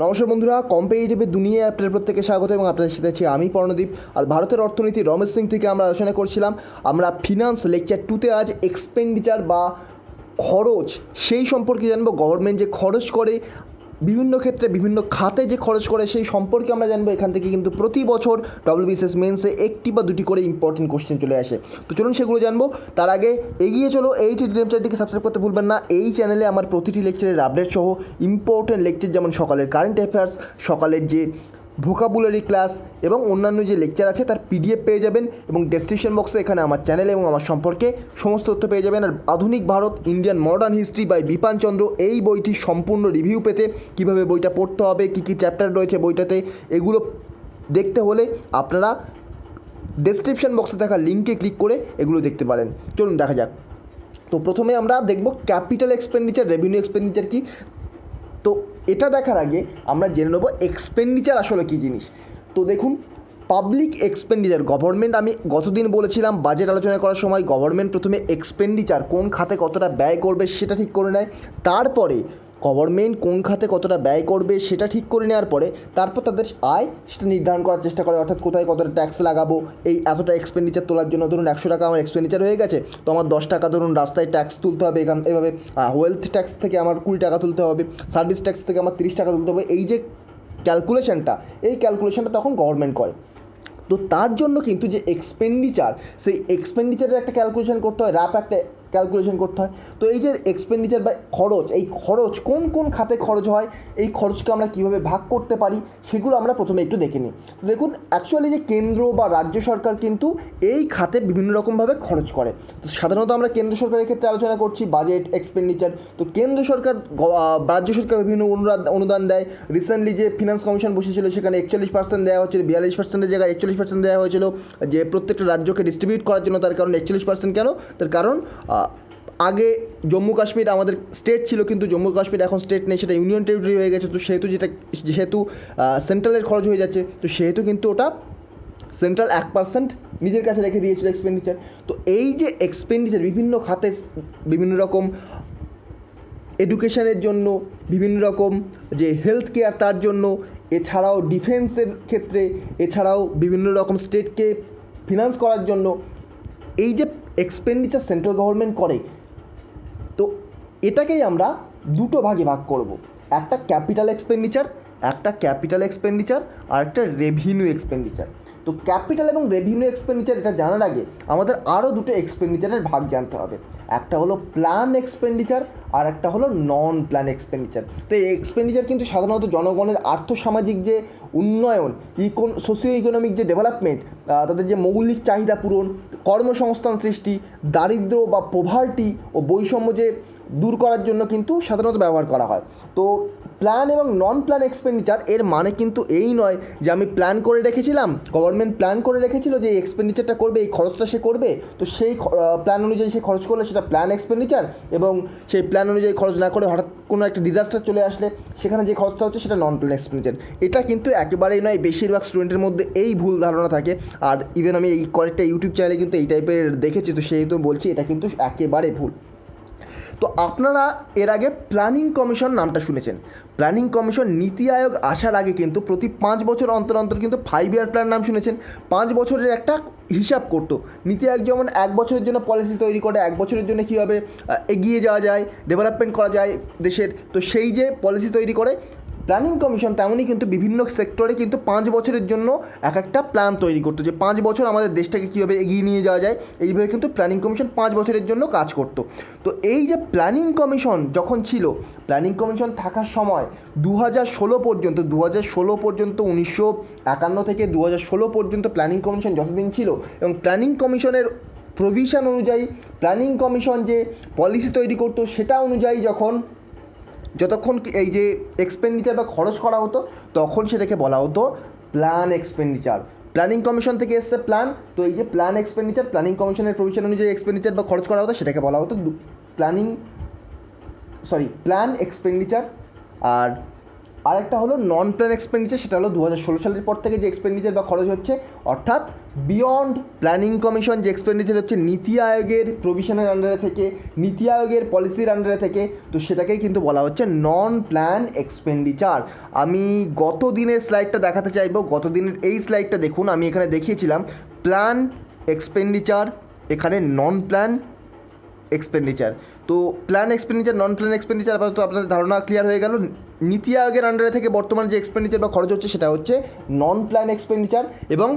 নমস্কার বন্ধুরা, কম্পিটিটিভের দুনিয়ায় আপনাদের প্রত্যেকে স্বাগত এবং আপনাদের সাথে আছি আমি পর্ণদীপ। আর ভারতের অর্থনীতি রমেশ সিং থেকে আমরা আলোচনা করছিলাম। আমরা ফিনান্স লেকচার 2তে আজ এক্সপেন্ডিচার বা খরচ সেই সম্পর্কে জানবো। গভর্নমেন্ট যে খরচ করে বিভিন্ন ক্ষেত্রে বিভিন্ন খাতে যে খরচ করে সেই সম্পর্কে আমরা জানবো। এখান থেকে কিন্তু প্রতি বছর WBCS মেন্সে একটি বা দুটি করে ইম্পর্টেন্ট কোশ্চেন চলে আসে। তো চলুন সেগুলো জানবো। তার আগে এগিয়ে চলো, এই টেলিগ্রাম চ্যানেলটিকে সাবস্ক্রাইব করতে ভুলবেন না। এই চ্যানেলে আমার প্রতিটি লেকচারের আপডেট সহ ইম্পর্টেন্ট লেকচার যেমন সকালের কারেন্ট অ্যাফেয়ার্স, সকালের যে ভোকাবুলারি ক্লাস এবং অন্যান্য যে লেকচার আছে তার PDF পেয়ে যাবেন এবং ডেসক্রিপশন বক্সে এখানে আমার চ্যানেল এবং আমার সম্পর্কে সমস্ত তথ্য পেয়ে যাবেন। আর আধুনিক Bharat Indian modern history by Bipan Chandra এই বইটি সম্পূর্ণ রিভিউ পেতে কীভাবে বইটা পড়তে হবে, কী কী চ্যাপ্টার রয়েছে বইটাতে, এগুলো দেখতে হলে আপনারা ডেসক্রিপশন বক্সে থাকা লিঙ্কে ক্লিক করে এগুলো দেখতে পারেন। চলুন দেখা যাক। তো প্রথমে আমরা দেখব ক্যাপিটাল এক্সপেন্ডিচার, রেভিনিউ এক্সপেন্ডিচার কী। তো এটা দেখার আগে আমরা জেনে নেব এক্সপেন্ডিচার আসলে কী জিনিস। তো দেখুন, পাবলিক এক্সপেন্ডিচার, গভর্নমেন্ট, আমি গতদিন বলেছিলাম বাজেট আলোচনা করার সময় গভর্নমেন্ট প্রথমে এক্সপেন্ডিচার কোন খাতে কতটা ব্যয় করবে সেটা ঠিক করে নেয়। তারপরে গভর্নমেন্ট কোন খাতে কতটা ব্যয় করবে সেটা ঠিক করে নেওয়ার পরে তারপর তাদের আয় সেটা নির্ধারণ করার চেষ্টা করে। অর্থাৎ কোথায় কতটা ট্যাক্স লাগাবো, এই এতটা এক্সপেন্ডিচার তোলার জন্য ধরুন 100 টাকা আমার এক্সপেন্ডিচার হয়ে গেছে, তো আমার 10 টাকা ধরুন রাস্তায় ট্যাক্স তুলতে হবে, এভাবে ওয়েলথ ট্যাক্স থেকে আমার 20 টাকা তুলতে হবে, সার্ভিস ট্যাক্স থেকে আমার 30 টাকা তুলতে হবে। এই যে ক্যালকুলেশনটা, এই ক্যালকুলেশনটা তখন গভর্নমেন্ট করে। তো তার জন্য কিন্তু যে এক্সপেন্ডিচার, সেই এক্সপেন্ডিচারের একটা ক্যালকুলেশন করতে হয়, র্যাপ একটা ক্যালকুলেশন করতে হয়। তো এই যে এক্সপেন্ডিচার বা খরচ, এই খরচ কোন কোন খাতে খরচ হয়, এই খরচকে আমরা কীভাবে ভাগ করতে পারি সেগুলো আমরা প্রথমে একটু দেখে নিই। দেখুন, অ্যাকচুয়ালি যে কেন্দ্র বা রাজ্য সরকার কিন্তু এই খাতে বিভিন্ন রকমভাবে খরচ করে। তো সাধারণত আমরা কেন্দ্র সরকারের ক্ষেত্রে আলোচনা করছি বাজেট এক্সপেন্ডিচার। তো কেন্দ্র সরকার, রাজ্য সরকার বিভিন্ন অনুদান দেয়। রিসেন্টলি যে ফিনান্স কমিশন বসেছিল সেখানে 41% দেওয়া হচ্ছিল, 42%-এর জায়গায় 41% দেওয়া হয়েছিল যে প্রত্যেকটা রাজ্যকে ডিস্ট্রিবিউট করার জন্য। তার কারণ 41% কেন? তার কারণ আগে জম্মু কাশ্মীর আমাদের স্টেট ছিল, কিন্তু জম্মু কাশ্মীর এখন স্টেট নেই, সেটা ইউনিয়ন টেরিটরি হয়ে গেছে। তো যেহেতু সেন্ট্রালের খরচ হয়ে যাচ্ছে, তো সেহেতু কিন্তু ওটা সেন্ট্রাল 1% নিজের কাছে রেখে দিয়েছিল এক্সপেন্ডিচার। তো এই যে এক্সপেন্ডিচার বিভিন্ন খাতে, বিভিন্ন রকম এডুকেশনের জন্য, বিভিন্ন রকম যে হেলথ কেয়ার তার জন্য, এছাড়াও ডিফেন্সের ক্ষেত্রে, এছাড়াও বিভিন্ন রকম স্টেটকে ফিনান্স করার জন্য এই যে এক্সপেন্ডিচার সেন্ট্রাল গভর্নমেন্ট করে, তো এটাকেই আমরা দুটো ভাগে ভাগ করব। একটা ক্যাপিটাল এক্সপেন্ডিচার আর একটা রেভিনিউ এক্সপেন্ডিচার। তো ক্যাপিটাল এবং রেভিনিউ এক্সপেন্ডিচার এটা জানার আগে আমাদের আরও দুটো এক্সপেন্ডিচারের ভাগ জানতে হবে। একটা হলো প্ল্যান এক্সপেন্ডিচার আর একটা হলো নন প্ল্যান এক্সপেন্ডিচার। তো এই এক্সপেন্ডিচার কিন্তু সাধারণত জনগণের আর্থসামাজিক যে উন্নয়ন, সোশিও ইকোনমিক যে ডেভেলপমেন্ট, তাদের যে মৌলিক চাহিদা পূরণ, কর্মসংস্থান সৃষ্টি, দারিদ্র্য বা পোভার্টি ও বৈষম্য যে দূর করার জন্য কিন্তু সাধারণত ব্যবহার করা হয়। তো প্ল্যান এবং নন প্ল্যান এক্সপেন্ডিচার এর মানে কিন্তু এই নয় যে আমি প্ল্যান করে রেখেছিলাম, গভর্নমেন্ট প্ল্যান করে রেখেছিল যে এই এক্সপেন্ডিচারটা করবে, এই খরচটা সে করবে, তো সেই প্ল্যান অনুযায়ী সে খরচ করলে সেটা প্ল্যান এক্সপেন্ডিচার, এবং সেই প্ল্যান অনুযায়ী খরচ না করে হঠাৎ কোনো একটা ডিজাস্টার চলে আসলে সেখানে যে খরচটা হচ্ছে সেটা নন প্ল্যান এক্সপেন্ডিচার। এটা কিন্তু একেবারেই নয়, বেশিরভাগ স্টুডেন্টের মধ্যে এই ভুল ধারণা থাকে। আর ইভেন আমি এই কয়েকটা ইউটিউব চ্যানেলে কিন্তু এই টাইপের দেখেছি, তো সেহেতু বলছি এটা কিন্তু একেবারে ভুল। তো আপনারা এর আগে প্ল্যানিং কমিশন নামটা শুনেছেন। প্ল্যানিং কমিশন নীতি আয়োগ আসার আগে কিন্তু প্রতি 5 বছর অন্তর অন্তর কিন্তু 5 ইয়ার প্ল্যান নাম শুনেছেন। 5 বছরের একটা হিসাব করতো নীতি আয়োগ। যেমন 1 বছরের জন্য পলিসি তৈরি করে 1 বছরের জন্য কীভাবে এগিয়ে যাওয়া যায়, ডেভেলপমেন্ট করা যায় দেশের, তো সেই যে পলিসি তৈরি করে প্ল্যানিং কমিশন, তেমনই কিন্তু বিভিন্ন সেক্টরে কিন্তু 5 বছরের জন্য এক একটা প্ল্যান তৈরি করতো, যে 5 বছর আমাদের দেশটাকে কীভাবে এগিয়ে নিয়ে যাওয়া যায়। এইভাবে কিন্তু প্ল্যানিং কমিশন 5 বছরের জন্য কাজ করতো। তো এই যে প্ল্যানিং কমিশন যখন ছিল, প্ল্যানিং কমিশন থাকার সময় 2016 পর্যন্ত 1951 থেকে 2016 পর্যন্ত প্ল্যানিং কমিশন যতদিন ছিল, এবং প্ল্যানিং কমিশনের প্রভিশন অনুযায়ী প্ল্যানিং কমিশন যে পলিসি তৈরি করতো সেটা অনুযায়ী যতক্ষণ এই যে এক্সপেন্ডিচার বা খরচ করা হতো, তখন সেটাকে বলা হতো প্ল্যান এক্সপেন্ডিচার। প্ল্যানিং কমিশন থেকে এসছে প্ল্যান, তো এই যে প্ল্যান এক্সপেন্ডিচার, প্ল্যানিং কমিশনের প্রভিশন অনুযায়ী এক্সপেন্ডিচার বা খরচ করা হতো সেটাকে বলা হতো প্ল্যান এক্সপেন্ডিচার। আর আরেকটা হলো নন প্ল্যান এক্সপেন্ডিচার, সেটা হলো 2016 সালের পর থেকে যে এক্সপেন্ডিচার বা খরচ হচ্ছে, অর্থাৎ বিয়ন্ড প্ল্যানিং কমিশন যে এক্সপেন্ডিচার হচ্ছে নীতি আয়োগের প্রভিশনের আন্ডারে থেকে, নীতি আয়োগের পলিসির আন্ডারে থেকে, তো সেটাকেই কিন্তু বলা হচ্ছে নন প্ল্যান এক্সপেন্ডিচার। আমি গত দিনের স্লাইডটা দেখাতে চাইবো, গত দিনের এই স্লাইডটা দেখুন, আমি এখানে দেখিয়েছিলাম প্ল্যান এক্সপেন্ডিচার, এখানে নন প্ল্যান এক্সপেন্ডিচার। তো প্ল্যান এক্সপেন্ডিচার, নন প্ল্যান এক্সপেন্ডিচার আপাতত আপনাদের ধারণা ক্লিয়ার হয়ে গেল। নীতি আয়োগের আন্ডারে থেকে বর্তমান যে এক্সপেন্ডিচার বা খরচ হচ্ছে সেটা হচ্ছে নন প্ল্যান এক্সপেন্ডিচার, এবং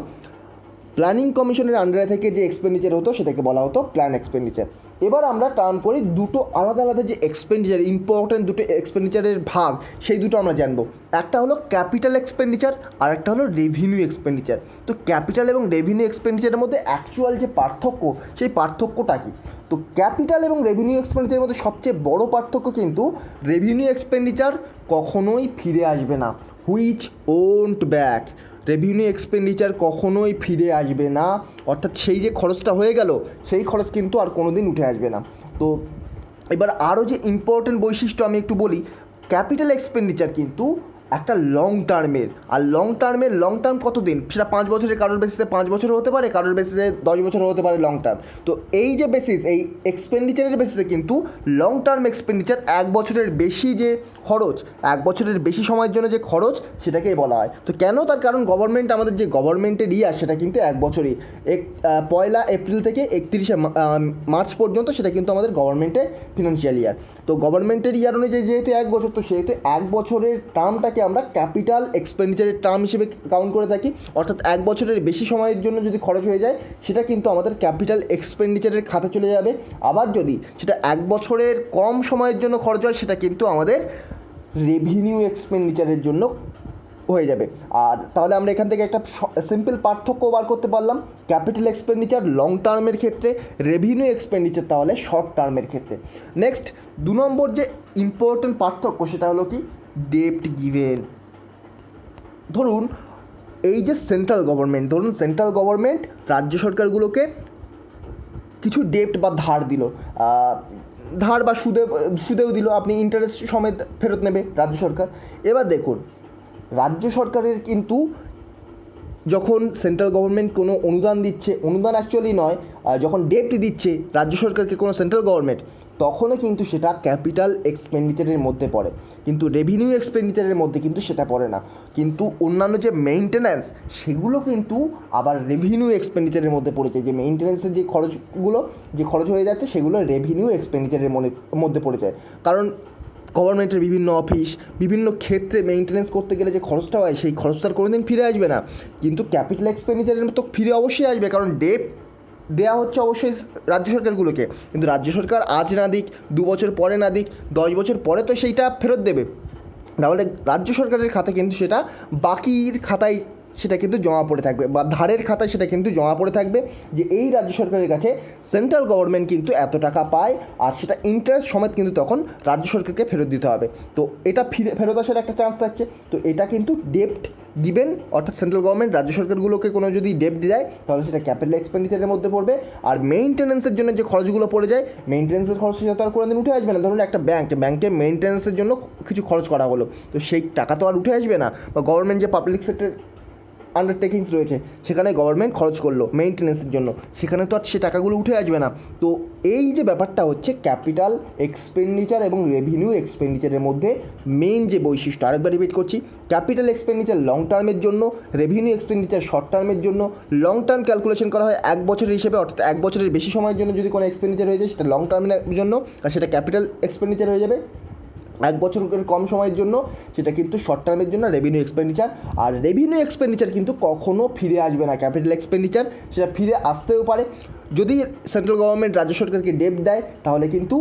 প্ল্যানিং কমিশনের আন্ডারে থেকে যে এক্সপেন্ডিচার হতো সেটাকে বলা হতো প্ল্যান এক্সপেন্ডিচার। এবার আমরা টার্ন করি দুটো আলাদা আলাদা যে এক্সপেন্ডিচার, ইম্পর্ট্যান্ট দুটো এক্সপেন্ডিচারের ভাগ, সেই দুটো আমরা জানবো। একটা হলো ক্যাপিটাল এক্সপেন্ডিচার আর একটা হলো রেভিনিউ এক্সপেন্ডিচার। তো ক্যাপিটাল এবং রেভিনিউ এক্সপেন্ডিচারের মধ্যে অ্যাকচুয়াল যে পার্থক্য, সেই পার্থক্যটা কী? তো ক্যাপিটাল এবং রেভিনিউ এক্সপেন্ডিচারের মধ্যে সবচেয়ে বড় পার্থক্য কিন্তু রেভিনিউ এক্সপেন্ডিচার কখনোই ফিরে আসবে না, which won't back. Revenue expenditure কখনোই ফিরে আসবে না, অর্থাৎ সেই যে খরচটা হয়ে গেল সেই খরচ কিন্তু আর কোনো দিন উঠে আসবে না। তো এবার আরও যে ইম্পর্টেন্ট বৈশিষ্ট্য আমি একটু বলি, ক্যাপিটাল এক্সপেন্ডিচার কিন্তু একটা লং টার্মের, আর লং টার্ম কত দিন? সেটা 5 বছরের, কারোর বেসিসে 5 বছরও হতে পারে, কারোর বেসিসে 10 বছরও হতে পারে লং টার্ম। তো এই যে বেসিস, এই এক্সপেন্ডিচারের বেসিসে কিন্তু লং টার্ম এক্সপেন্ডিচার 1 বছরের বেশি যে খরচ, 1 বছরের বেশি সময়ের জন্য যে খরচ, সেটাকেই বলা হয়। তো কেন? তার কারণ গভর্নমেন্ট, আমাদের যে গভর্নমেন্টের ইয়ার সেটা কিন্তু 1 বছরই, 1 এপ্রিল থেকে 31 মার্চ পর্যন্ত সেটা কিন্তু আমাদের গভর্নমেন্টের ফিনান্সিয়াল ইয়ার। তো গভর্নমেন্টের ইয়ার অনুযায়ী যেহেতু 1 বছর, তো সেহেতু 1 বছরের টার্মটাকে আমরা ক্যাপিটাল এক্সপেন্ডিচারের টার্ম হিসেবে কাউন্ট করে থাকি। অর্থাৎ 1 বছরের বেশি সময়ের জন্য যদি খরচ হয়ে যায়, সেটা কিন্তু আমাদের ক্যাপিটাল এক্সপেন্ডিচারের খাতে চলে যাবে। আবার যদি সেটা 1 বছরের কম সময়ের জন্য খরচ হয়, সেটা কিন্তু আমাদের রেভিনিউ এক্সপেন্ডিচারের জন্য হয়ে যাবে। আর তাহলে আমরা এখান থেকে একটা সিম্পল পার্থক্য বার করতে পারলাম, ক্যাপিটাল এক্সপেন্ডিচার লং টার্মের ক্ষেত্রে, রেভিনিউ এক্সপেন্ডিচার তাহলে শর্ট টার্মের ক্ষেত্রে। নেক্সট 2 নম্বর যে ইম্পর্টেন্ট পার্থক্য, সেটা হলো কি? ডেপ্ট গিভেন। ধরুন এই যে সেন্ট্রাল গভর্নমেন্ট রাজ্য সরকারগুলোকে কিছু ডেপ্ট বা ধার দিল, ধার বা সুদেও দিল, আপনি ইন্টারেস্ট সমেত ফেরত নেবে রাজ্য সরকার। এবার দেখুন, রাজ্য সরকারের কিন্তু যখন সেন্ট্রাল গভর্নমেন্ট কোনো অনুদান দিচ্ছে, অনুদান অ্যাকচুয়ালি নয়, যখন ডেপ্ট দিচ্ছে রাজ্য সরকারকে কোনো সেন্ট্রাল গভর্নমেন্ট, তখনও কিন্তু সেটা ক্যাপিটাল এক্সপেন্ডিচারের মধ্যে পড়ে, কিন্তু রেভিনিউ এক্সপেন্ডিচারের মধ্যে কিন্তু সেটা পড়ে না। কিন্তু অন্যান্য যে মেইনটেন্যান্স, সেগুলো কিন্তু আবার রেভিনিউ এক্সপেন্ডিচারের মধ্যে পড়েছে। যে মেইনটেন্যান্সের যে খরচগুলো, যে খরচ হয়ে যাচ্ছে, সেগুলো রেভিনিউ এক্সপেন্ডিচারের মধ্যে পড়ে যায়। কারণ গভর্নমেন্টের বিভিন্ন অফিস, বিভিন্ন ক্ষেত্রে মেইনটেনেন্স করতে গেলে যে খরচটা হয়, সেই খরচটার কোনো দিন ফিরে আসবে না। কিন্তু ক্যাপিটাল এক্সপেন্ডিচারের তো ফিরে অবশ্যই আসবে, কারণ ডেপ দেওয়া হচ্ছে অবশ্যই রাজ্য সরকারগুলোকে, কিন্তু রাজ্য সরকার আজ না দিক, 2 বছর পরে না দিক, 10 বছর পরে তো সেইটা ফেরত দেবে। তাহলে রাজ্য সরকারের খাতে কিন্তু সেটা বাকির খাতায় সেটা কিন্তু জমা পড়ে থাকবে, বা ধারের খাতায় সেটা কিন্তু জমা পড়ে থাকবে, যে এই রাজ্য সরকারের কাছে সেন্ট্রাল গভর্নমেন্ট কিন্তু এত টাকা পায়, আর সেটা ইন্টারেস্ট সমেত কিন্তু তখন রাজ্য সরকারকে ফেরত দিতে হবে। তো এটা ফেরত আসার একটা চান্স থাকছে। তো এটা কিন্তু ডেপ্ট গিভেন, অর্থাৎ সেন্ট্রাল গভর্নমেন্ট রাজ্য সরকারগুলোকে কোনো যদি ডেপ্ট দেয়, তাহলে সেটা ক্যাপিটাল এক্সপেন্ডিচারের মধ্যে পড়বে। আর মেইনটেনেন্সের জন্য যে খরচগুলো পড়ে যায়, মেইনটেনেন্সের খরচ সেটা তো আর কোনো দিন উঠে আসবে না। ধরুন একটা ব্যাংকে মেইনটেনেন্সের জন্য কিছু খরচ করা হলো, তো সেই টাকা তো আর উঠে আসবে না। বা গভর্নমেন্ট যে পাবলিক সেক্টর আন্ডারটেকিংস রয়েছে, সেখানে গভর্নমেন্ট খরচ করলো মেইনটেনেন্সের জন্য, সেখানে তো আর সে টাকাগুলো উঠে আসবে না। তো এই যে ব্যাপারটা হচ্ছে ক্যাপিটাল এক্সপেন্ডিচার এবং রেভিনিউ এক্সপেন্ডিচারের মধ্যে মেইন যে বৈশিষ্ট্য, আরেকবার রিপিট করছি, ক্যাপিটাল এক্সপেন্ডিচার লং টার্মের জন্য, রেভিনিউ এক্সপেন্ডিচার শর্ট টার্মের জন্য। লং টার্ম ক্যালকুলেশন করা হয় 1 বছরের হিসেবে, অর্থাৎ 1 বছরের বেশি সময়ের জন্য যদি কোনো এক্সপেন্ডিচার হয়ে যায়, সেটা লং টার্মের জন্য, আর সেটা ক্যাপিটাল এক্সপেন্ডিচার হয়ে যাবে। 1 বছরের কম সময়ের জন্য সেটা কিন্তু শর্ট টার্মের জন্য রেভিনিউ এক্সপেন্ডিচার। আর রেভিনিউ এক্সপেন্ডিচার কিন্তু কখনও ফিরে আসবে না, ক্যাপিটাল এক্সপেন্ডিচার সেটা ফিরে আসতেও পারে। যদি সেন্ট্রাল গভর্নমেন্ট রাজ্য সরকারকে ডেপ্ট দেয়, তাহলে কিন্তু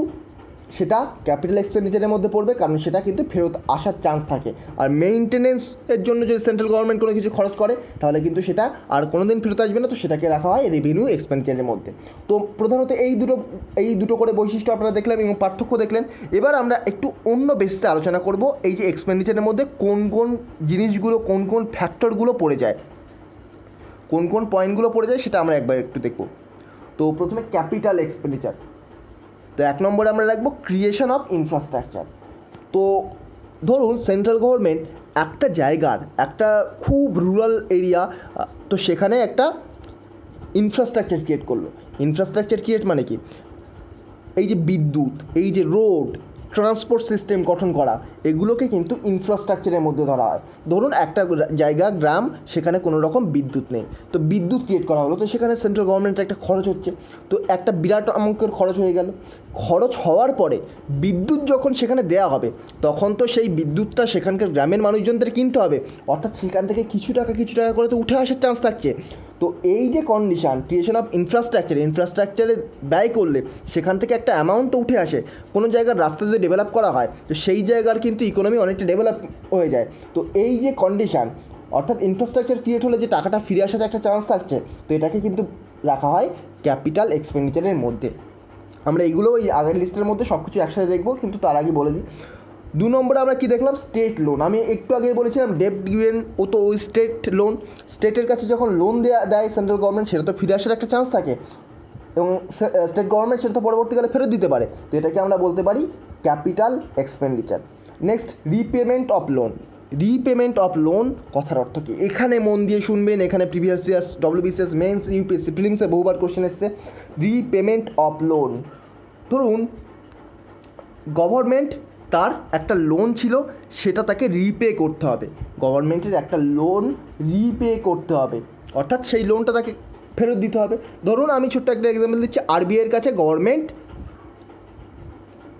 সেটা ক্যাপিটাল এক্সপেন্ডিচারের মধ্যে পড়বে, কারণ সেটা কিন্তু ফেরত আসার চান্স থাকে। আর মেইনটেনেন্সের জন্য যদি সেন্ট্রাল গভর্নমেন্ট কোনো কিছু খরচ করে, তাহলে কিন্তু সেটা আর কোনো দিন ফেরত আসবে না, তো সেটাকে রাখা হয় রেভিনিউ এক্সপেন্ডিচারের মধ্যে। তো প্রধানত এই দুটো করে বৈশিষ্ট্য আপনারা দেখলেন এবং পার্থক্য দেখলেন। এবার আমরা একটু অন্য বেসিসে আলোচনা করব, এই যে এক্সপেন্ডিচারের মধ্যে কোন কোন জিনিসগুলো, কোন কোন ফ্যাক্টরগুলো পড়ে যায়, কোন কোন পয়েন্টগুলো পড়ে যায়, সেটা আমরা একবার একটু দেখব। তো প্রথমে ক্যাপিটাল এক্সপেন্ডিচার। তো 1 নম্বরে আমরা রাখবো ক্রিয়েশন অফ ইনফ্রাস্ট্রাকচার। তো ধরুন সেন্ট্রাল গভর্নমেন্ট একটা জায়গার একটা খুব রুরাল এরিয়া, তো সেখানে একটা ইনফ্রাস্ট্রাকচার ক্রিয়েট করলো। ইনফ্রাস্ট্রাকচার ক্রিয়েট মানে কি, এই যে বিদ্যুৎ, এই যে রোড, ট্রান্সপোর্ট সিস্টেম গঠন করা, এগুলোকে কিন্তু ইনফ্রাস্ট্রাকচারের মধ্যে ধরা হয়। ধরুন একটা জায়গা গ্রাম, সেখানে কোনো রকম বিদ্যুৎ নেই, তো বিদ্যুৎ ক্রিয়েট করা হলো, তো সেখানে সেন্ট্রাল গভর্নমেন্টের একটা খরচ হচ্ছে, তো একটা বিরাট অঙ্কের খরচ হয়ে গেল। খরচ হওয়ার পরে বিদ্যুৎ যখন সেখানে দেওয়া হবে, তখন তো সেই বিদ্যুৎটা সেখানকার গ্রামের মানুষজনদের কিনতে হবে, অর্থাৎ সেখান থেকে কিছু টাকা করে তো উঠে আসার চান্স থাকছে। তো এই যে কন্ডিশান, ক্রিয়েশন অফ ইনফ্রাস্ট্রাকচারে ব্যয় করলে সেখান থেকে একটা অ্যামাউন্ট তো উঠে আসে। কোনো জায়গার রাস্তা যদি ডেভেলপ করা হয়, তো সেই জায়গার কিন্তু ইকোনমি অনেকটা ডেভেলপ হয়ে যায়। তো এই যে কন্ডিশান, অর্থাৎ ইনফ্রাস্ট্রাকচার ক্রিয়েট হলে যে টাকাটা ফিরে আসার একটা চান্স থাকছে, তো এটাকে কিন্তু রাখা হয় ক্যাপিটাল এক্সপেন্ডিচারের মধ্যে। আমরা এইগুলো ওই আগের লিস্টের মধ্যে সব কিছু একসাথে দেখবো, কিন্তু তার আগে বলে দিই 2 নম্বরে আমরা কী দেখলাম, স্টেট লোন। আমি একটু আগে বলেছিলাম ডেপ্ট গিভেন, ও তো ওই স্টেট লোন। স্টেটের কাছে যখন লোন দেয় সেন্ট্রাল গভর্নমেন্ট, সেটা তো ফিরে আসার একটা চান্স থাকে, এবং স্টেট গভর্নমেন্ট সেটা তো পরবর্তীকালে ফেরত দিতে পারে, তো এটাকে আমরা বলতে পারি capital expenditure. Next, repayment of loan. Repayment of loan কথার অর্থ কী, এখানে মন দিয়ে শুনবেন, এখানে previous years WBCS mains UPSC প্রিলিমসে বহুবার কোশ্চেন এসছে। রিপেমেন্ট অফ লোন, ধরুন গভর্নমেন্ট তার একটা লোন ছিল, সেটা তাকে রিপে করতে হবে। গভর্নমেন্টের একটা লোন রিপে করতে হবে, অর্থাৎ সেই লোনটা তাকে ফেরত দিতে হবে। ধরুন আমি ছোট্ট একটা এক্সাম্পল দিচ্ছি, আরবিআইয়ের কাছে গভর্নমেন্ট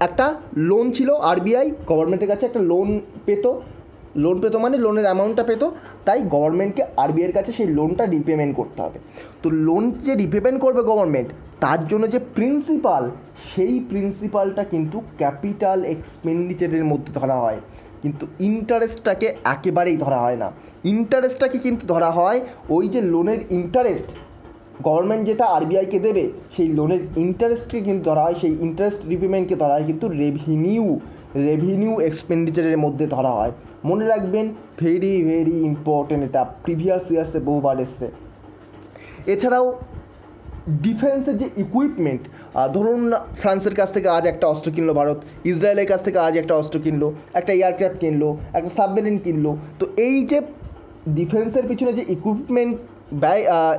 একটা লোন ছিল, আরবিআই গভর্নমেন্টের কাছে একটা লোন পেতো মানে লোনের অ্যামাউন্টটা পেতো, তাই গভর্নমেন্টকে আরবিআইয়ের কাছে সেই লোনটা রিপেমেন্ট করতে হবে। তো লোন যে রিপেমেন্ট করবে গভর্নমেন্ট, তার জন্য যে প্রিন্সিপাল, সেই প্রিন্সিপালটা কিন্তু ক্যাপিটাল এক্সপেন্ডিচারের মধ্যে ধরা হয়, কিন্তু ইন্টারেস্টটাকে একেবারেই ধরা হয় না। ইন্টারেস্টটাকে কিন্তু ধরা হয়, ওই যে লোনের ইন্টারেস্ট গভর্নমেন্ট যেটা আরবিআইকে দেবে, সেই লোনের ইন্টারেস্টকে কিন্তু ধরা হয়, সেই ইন্টারেস্ট রিপেমেন্টকে ধরা হয় কিন্তু রেভিনিউ এক্সপেন্ডিচারের মধ্যে ধরা হয়। মনে রাখবেন, ভেরি ভেরি ইম্পর্টেন্ট, এটা প্রিভিয়াস ইয়ার্সে বহুবার এসছে। এছাড়াও ডিফেন্সের যে ইকুইপমেন্ট, ধরুন ফ্রান্সের কাছ থেকে আজ একটা অস্ত্র কিনলো ভারত, ইসরায়েলের কাছ থেকে আজ একটা অস্ত্র কিনলো, একটা এয়ারক্রাফট কিনলো, একটা সাবমেরিন কিনলো, তো এই যে ডিফেন্সের পিছনে যে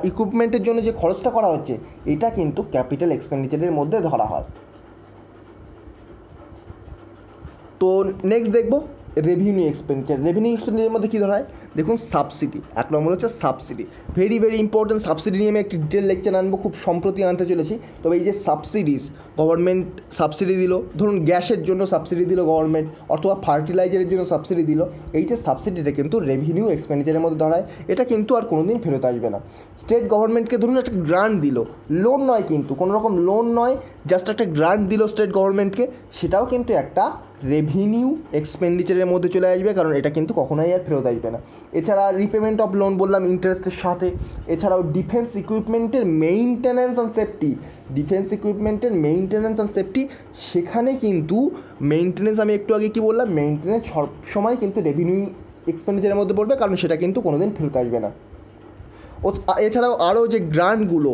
ইকুইপমেন্টের জন্য যে খরচটা করা হচ্ছে, এটা কিন্তু ক্যাপিটাল এক্সপেন্ডিচারের মধ্যে ধরা হয়। তো নেক্সট দেখবো রেভিনিউ এক্সপেন্ডিচারের মধ্যে কী ধরা হয়, দেখুন সাবসিডি। 1 নম্বর হচ্ছে subsidy, very very important. Subsidy নিয়ে আমি একটি ডিটেল লেকচার আনবো, খুব সম্প্রতি আনতে চলেছি। তবে এই যে সাবসিডিস, গভর্নমেন্ট সাবসিডি দিল, ধরুন গ্যাসের জন্য সাবসিডি দিল গভর্নমেন্ট, অথবা ফার্টিলাইজারের জন্য সাবসিডি দিল, এই যে সাবসিডিটা কিন্তু রেভিনিউ এক্সপেন্ডিচারের মধ্যে ধরা হয়, এটা কিন্তু আর কোনো দিন ফেরত আসবে না। স্টেট গভর্নমেন্টকে ধরুন একটা গ্রান্ট দিল, লোন নয় কিন্তু, কোনো রকম লোন নয়, জাস্ট একটা গ্রান্ট দিল স্টেট গভর্নমেন্টকে, সেটাও কিন্তু একটা রেভিনিউ এক্সপেন্ডিচারের মধ্যে চলে আসবে, কারণ এটা কিন্তু কখনোই আর ফেরত আসবে না। এছাড়া রিপেমেন্ট অফ লোন বললাম ইন্টারেস্টের সাথে। এছাড়াও ডিফেন্স ইকুইপমেন্টের মেইনটেন্যান্স অ্যান্ড সেফটি, সেখানে কিন্তু মেইনটেনেন্স, আমি একটু আগে কি বললাম, মেইনটেনেন্স সব সময় কিন্তু রেভিনিউ এক্সপেন্ডিচারের মধ্যে পড়বে, কারণ সেটা কিন্তু কোনোদিন ফেরত আসবে না। এছাড়াও আরও যে গ্রান্টগুলো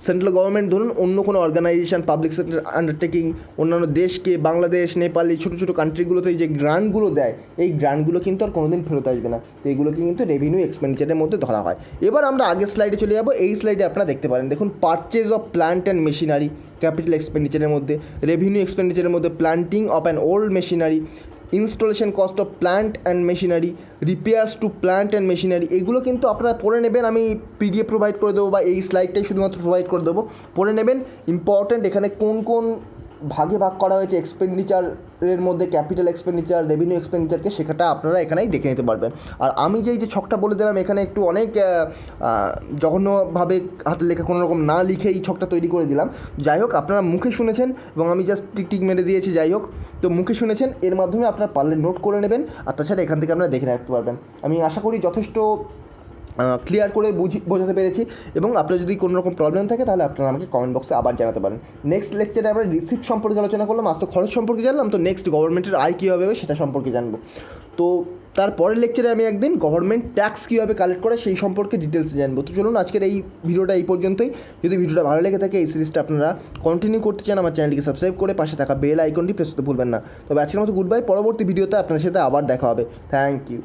সেন্ট্রাল গভর্নমেন্ট, ধরুন অন্য কোনো অর্গানাইজেশন, পাবলিক সেক্টর আন্ডারটেকিং, অন্যান্য দেশকে, বাংলাদেশ, নেপাল, এই ছোটো ছোটো কান্ট্রিগুলোতে যে গ্রান্টগুলো দেয়, এই গ্রান্টগুলো কিন্তু আর কোনোদিন ফেরত আসবে না, তো এইগুলোকে কিন্তু রেভিনিউ এক্সপেন্ডিচারের মধ্যে ধরা হয়। এবার আমরা আগের স্লাইডে চলে যাবো। এই স্লাইডে আপনারা দেখতে পারেন, দেখুন purchase of plant and machinery capital এক্সপেন্ডিচারের মধ্যে, রেভিনিউ এক্সপেন্ডিচারের মধ্যে planting of an old machinery, installation cost of plant and machinery, repairs to plant and machinery, এগুলো কিন্তু আপনারা পড়ে নেবেন। আমি PDF প্রোভাইড করে দেবো, বা এই স্লাইডটাই শুধুমাত্র প্রোভাইড করে দেবো, পড়ে নেবেন। ইম্পর্ট্যান্ট, এখানে কোন কোন ভাগে ভাগ করা হয়েছে এক্সপেন্ডিচারের মধ্যে, ক্যাপিটাল এক্সপেন্ডিচার, রেভিনিউ এক্সপেন্ডিচারকে, সেটা আপনারা এখানেই দেখে নিতে পারবেন। আর আমি যে ছকটা বলে দিলাম, এখানে একটু অনেক জঘন্যভাবে হাতের লেখা কোনো রকম না লিখে এই ছকটা তৈরি করে দিলাম। যাই হোক, আপনারা মুখে শুনেছেন এবং আমি জাস্ট টিক মেরে দিয়েছি, যাই হোক, তো মুখে শুনেছেন, এর মাধ্যমে আপনারা পারলে নোট করে নেবেন, আর তাছাড়া এখান থেকে আপনারা দেখে রাখতে পারবেন। আমি আশা করি যথেষ্ট ক্লিয়ার করে বোঝাতে পেরেছি, এবং আপনার যদি কোনো রকম প্রবলেম থাকে তাহলে আপনারা আমাকে কমেন্ট বক্সে আবার জানাতে পারেন। নেক্সট লেকচারে আমরা রিসিপ্ট সম্পর্কে আলোচনা করলাম, আজ তো খরচ সম্পর্কে জানলাম, তো নেক্সট গভর্নমেন্টের আয় কীভাবে হবে সেটা সম্পর্কে জানবো। তো তারপরের লেকচারে আমি একদিন গভর্নমেন্ট ট্যাক্স কীভাবে কালেক্ট করে সেই সম্পর্কে ডিটেলসে জানবো। তো চলুন আজকের এই ভিডিওটা এই পর্যন্তই। যদি ভিডিওটা ভালো লেগে থাকে এই সিরিজটা আপনারা কন্টিনিউ করতে চান, আমার চ্যানেলটিকে সাবস্ক্রাইব করে পাশে থাকা বেল আইকনটি প্রেস করতে ভুলবেন না। তবে আজকের মতো গুড বাই, পরবর্তী ভিডিওতে আপনাদের সাথে আবার দেখা হবে। Thank you.